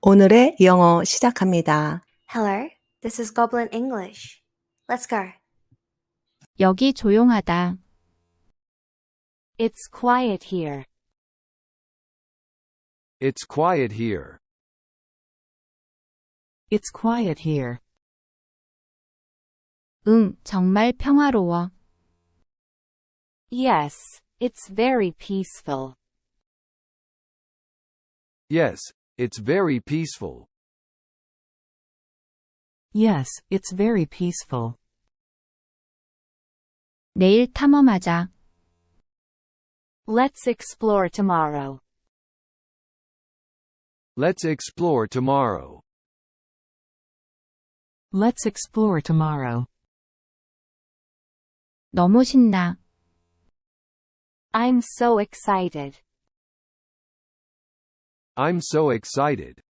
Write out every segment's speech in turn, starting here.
오늘의 영어 시작합니다. Hello, this is Goblin English. Let's go. 여기 조용하다. It's quiet here. It's quiet here. It's quiet here. 응, 정말 평화로워. Yes, it's very peaceful. Yes, it's very peaceful. Yes, it's very peaceful. 내일 탐험하자. Let's explore tomorrow. Let's explore tomorrow. Let's explore tomorrow. 너무 신나. I'm so excited. I'm so excited.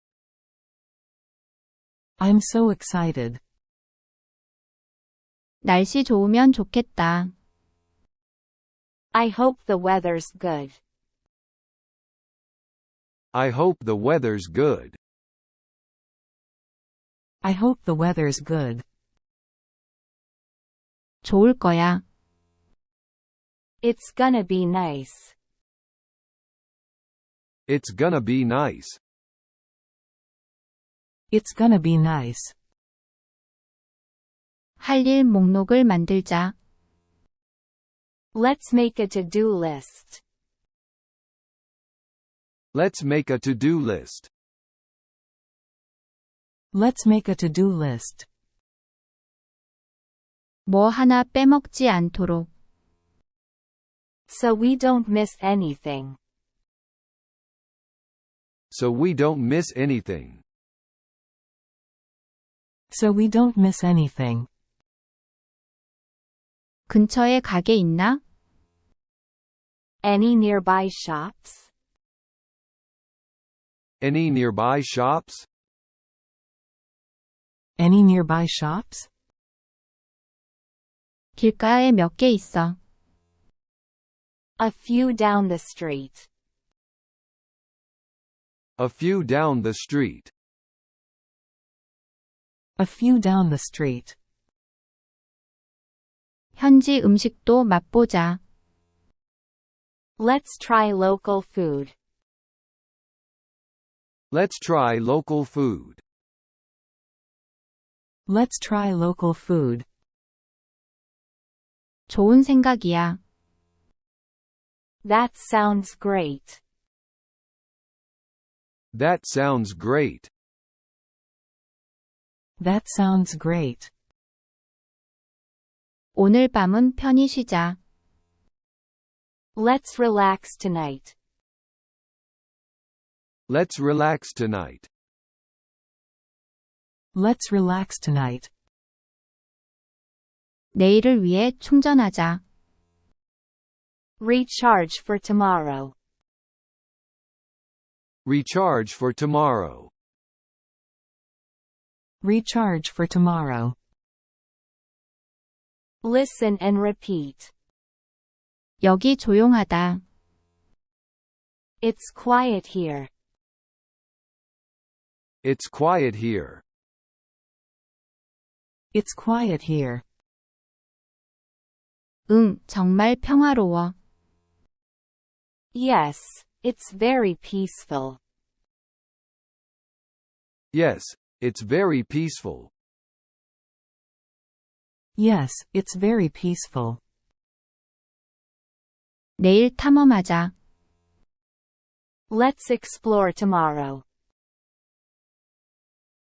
I'm so excited. 날씨 좋으면 좋겠다. I hope the weather's good. I hope the weather's good. I hope the weather's good. 좋을 거야. It's gonna be nice. It's gonna be nice. It's gonna be nice. 할 일 목록을 만들자. Let's make a to-do list. Let's make a to-do list. Let's make a to-do list. 뭐 하나 빼먹지 않도록. So we don't miss anything. So we don't miss anything. So we don't miss anything. 근처에 가게 있나? Any nearby shops? Any nearby shops? Any nearby shops? 길가에 몇 개 있어. A few down the street. A few down the street. A few down the street. 현지 음식도 맛보자. Let's try local food. Let's try local food. Let's try local food. 좋은 생각이야. That sounds great. That sounds great. That sounds great. 오늘 밤은 편히 쉬자. Let's relax tonight. Let's relax tonight. Let's relax tonight. 내일을 위해 충전하자. Recharge for tomorrow. Recharge for tomorrow. Recharge for tomorrow. Listen and repeat. 여기 조용하다. It's quiet here. It's quiet here. It's quiet here. 응, 정말 평화로워. Yes, it's very peaceful. Yes, it's very peaceful. Yes, it's very peaceful. 내일 탐험하자. Let's explore tomorrow.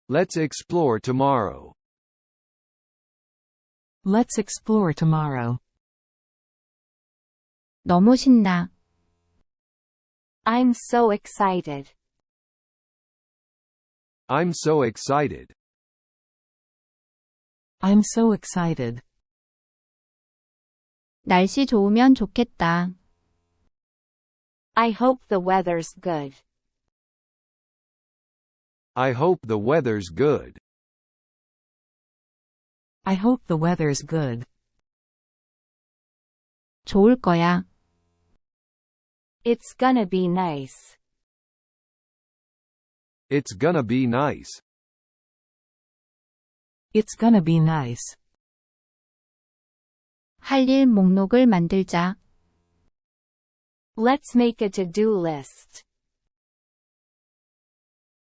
Let's explore tomorrow. Let's explore tomorrow. 너무 신나. I'm so excited. I'm so excited. I'm so excited. 날씨 좋으면 좋겠다. I hope the weather's good. I hope the weather's good. I hope the weather's good. 좋을 거야. It's gonna be nice. It's gonna be nice. It's gonna be nice. 할 일 목록을 만들자. Let's make a to-do list.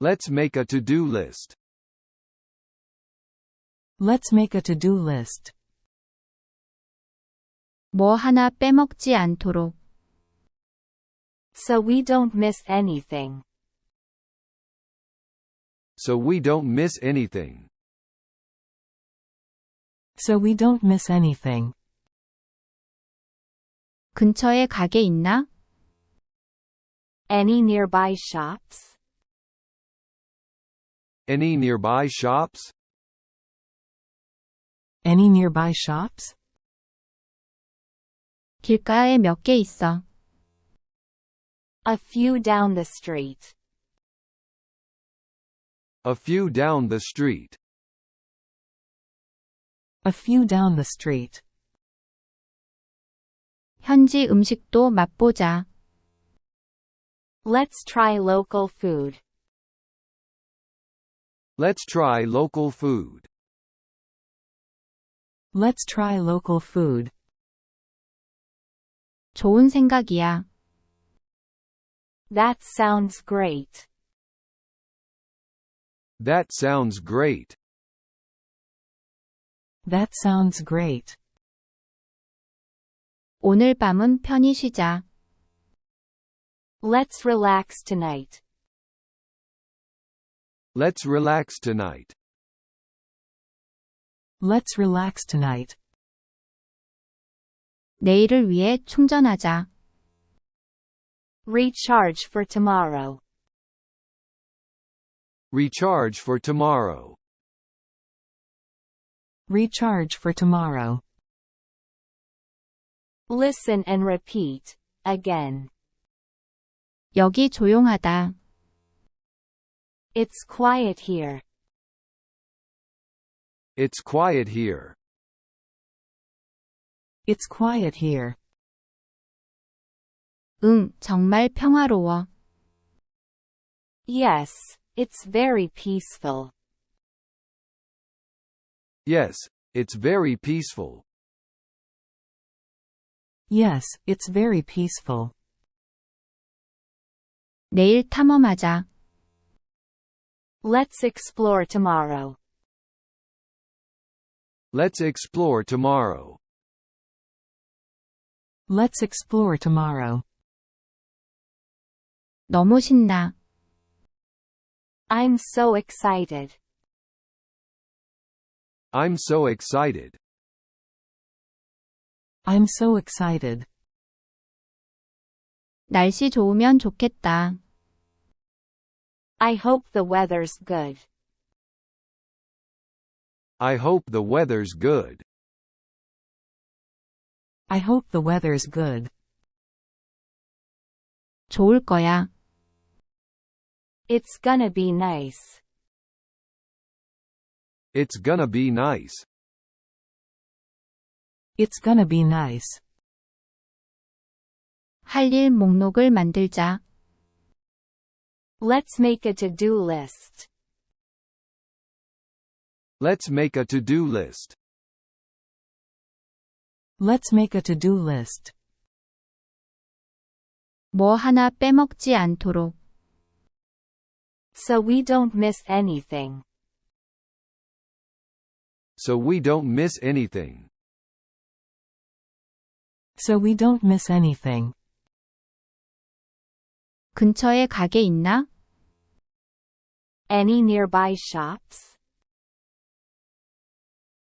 Let's make a to-do list. Let's make a to-do list. 뭐 하나 빼먹지 않도록. So we don't miss anything. So we don't miss anything. So we don't miss anything. 근처에 가게 있나? Any nearby shops? Any nearby shops? Any nearby shops? 길가에 몇 개 있어. A few down the street. A few down the street. A few down the street. 현지 음식도 맛보자. Let's try local food. Let's try local food. Let's try local food. 좋은 생각이야. That sounds great. That sounds great. That sounds great. 오늘 밤은 편히 쉬자. Let's relax tonight. Let's relax tonight. Let's relax tonight. 내일을 위해 충전하자. Recharge for tomorrow. Recharge for tomorrow. Recharge for tomorrow. Listen and repeat, again. 여기 조용하다. It's quiet here. It's quiet here. It's quiet here. 응, 정말 평화로워. Yes, it's very peaceful. Yes, it's very peaceful. Yes, it's very peaceful. 내일 탐험하자. Let's explore tomorrow. Let's explore tomorrow. Let's explore tomorrow. 너무 신나. I'm so excited. I'm so excited. I'm so excited. 날씨 좋으면 좋겠다. I hope the weather's good. I hope the weather's good. I hope the weather's good. 좋을 거야. It's gonna be nice. It's gonna be nice. It's gonna be nice. 할 일 목록을 만들자. Let's make a to-do list. Let's make a to-do list. Let's make a to-do list. 뭐 하나 빼먹지 않도록. So we don't miss anything. So we don't miss anything. So we don't miss anything. 근처에 가게 있나? Any nearby shops?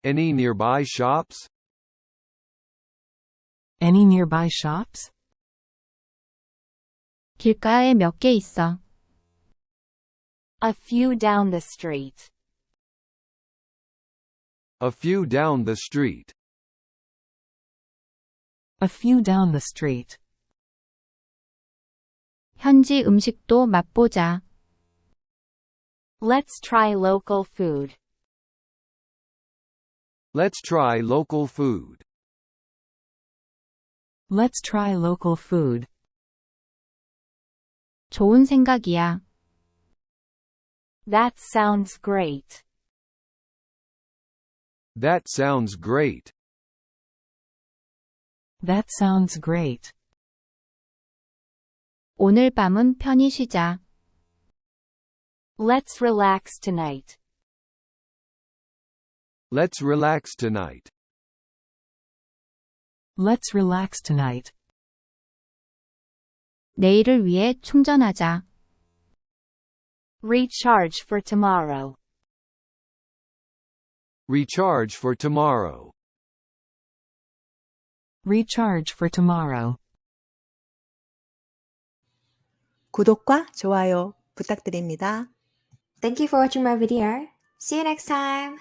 Any nearby shops? Any nearby shops? 길가에 몇 개 있어. A few down the street. A few down the street. A few down the street. 현지 음식도 맛보자. Let's try local food. Let's try local food. Let's try local food. 좋은 생각이야. That sounds great. That sounds great. That sounds great. 오늘 밤은 편히 쉬자. Let's relax tonight. Let's relax tonight. Let's relax tonight. 내일을 위해 충전하자. Recharge for tomorrow. Recharge for tomorrow. Recharge for tomorrow. 구독과 좋아요 부탁드립니다. Thank you for watching my video. See you next time.